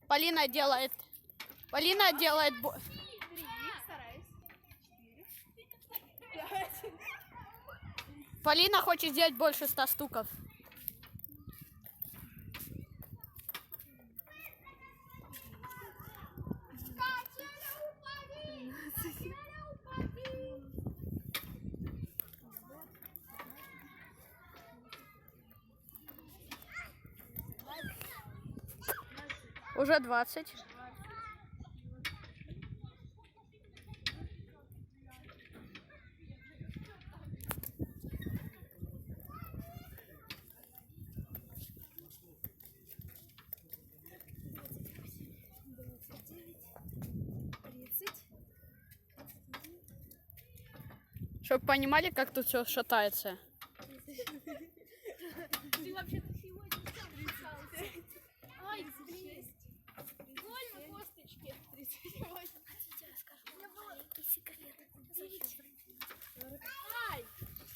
Полина делает... Полина делает... Полина хочет сделать больше 100 стуков. Уже 20. Чтоб понимали, как тут все шатается. Ты вообще-то сегодня сам писался. Ай, 36. Больно косточки. 38. Хотите, расскажу вам маленький секрет? Ай!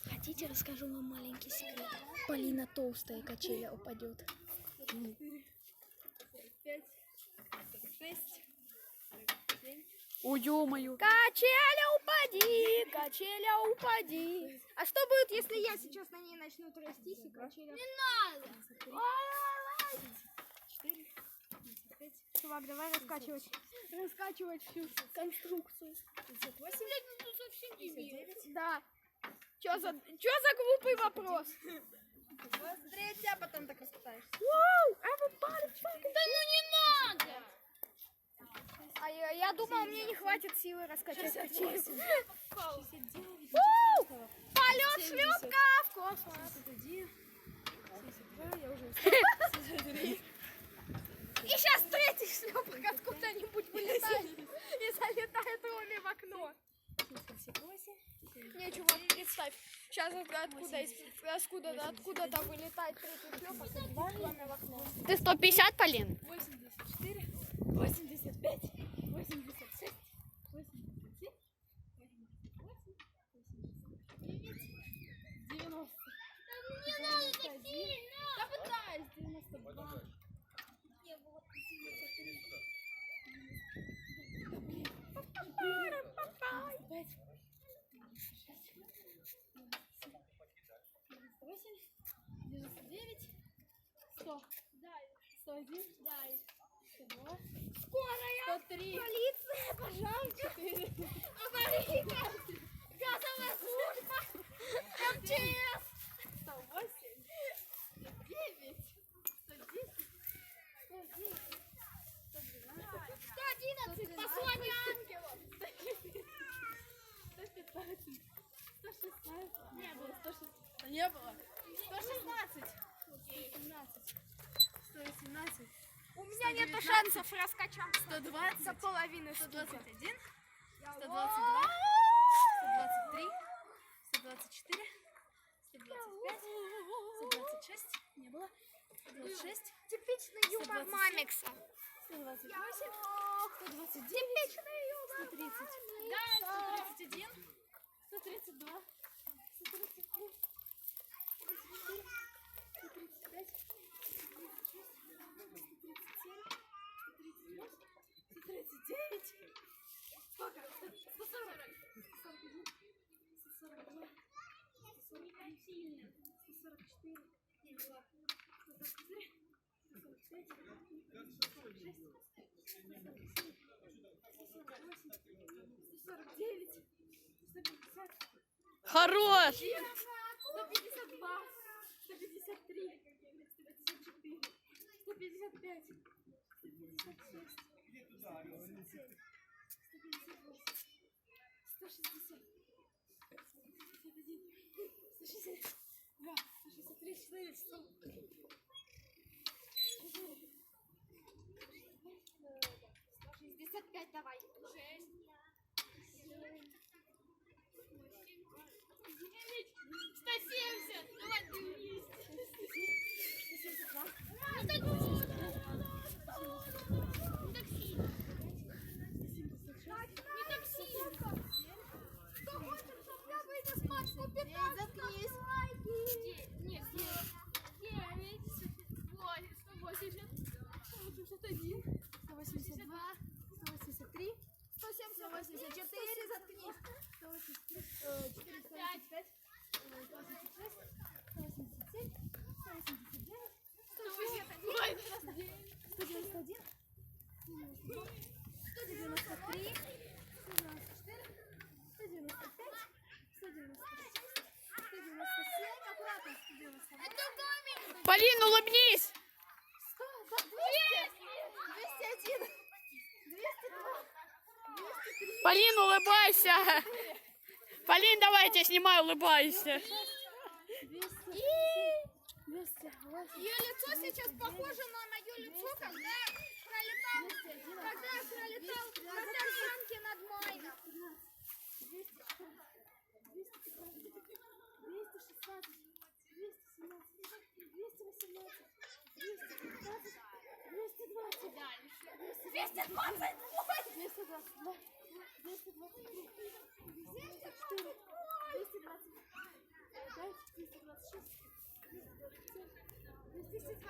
Хотите, расскажу вам маленький секрет? Полина толстая, качеля упадет. 5, 6, 7. Ой, ё-моё. Качеля упади, качеля упади. А что будет, если я сейчас на ней начну трястись и качеля? Не надо! 4, 5. Чувак, давай раскачивать. Раскачивать всю конструкцию. 58. Блядь, ну тут совсем дебил. Да. Чё за глупый вопрос? Смотрите, а потом так раскатаешься. Whoa, everybody fucking... Да ну не надо! А я думала, мне не хватит силы раскачать качелю. 69. Полет шлепка в космос. 61. 62. Я уже И сейчас третий шлепок откуда-нибудь вылетает и залетает Роме в окно. 78. Не, чувак, представь, сейчас откуда-то вылетает третий шлепок и Роме в окно. Ты 150, Полин? 84. 85. 86. 87. 88. 89. 90. Не надо так сильно! Да пытаюсь! 92. Не было 93. 95. 98. 99. 100. Дай. 101. Дай. 102. Скорая! 103. Полиция, пожалуйста! Аварийка! Газовая служба! МЧС! 108. 109. 110. 109. 111! Послание ангелов! 115. 116. Не было. 116. Не было. 116. 117. 118. У меня нет шансов раскачаться 120. до половины 121. 122. 123. 124. 125. 126. Не было. 126. Типичный юмор 127. Мамикса. 128. 129. Типичный юмор 130. Мамикса. 131. 132. 133. 134. 135. 136. 137. 138. 139. Сколько? 140. 141. 142. 143. 144. 144. 145. 146. 147. 148. 149. 150. Хорош! 152, 153, 154, 155, 156, 157, 158, 160, 161, 162, 163, 165 давай. 6, 7, 170! Давай ты вместе! 172! Не так сильно! Не так сильно! Кто хочет, чтобы я вынес пачку 15? Заткнись! Лайки! Нет, 9, 8, 180, 180, 184, заткнись. 183, 485, 186, 187, 189, 191, 191, 193, 194, 195, 196, 197, аккуратно, 198. Это камень! Полин, улыбнись. 201, 202, 203, Полин, улыбайся. Полин, давай я тебя снимаю, улыбайся. 200, 208. Ее лицо сейчас похоже на мое лицо, когда пролетал на тарзанке над Майном. 216, 218, 219, 218, 220, 220, 222, 223, 224, 225, 226, 227, 228.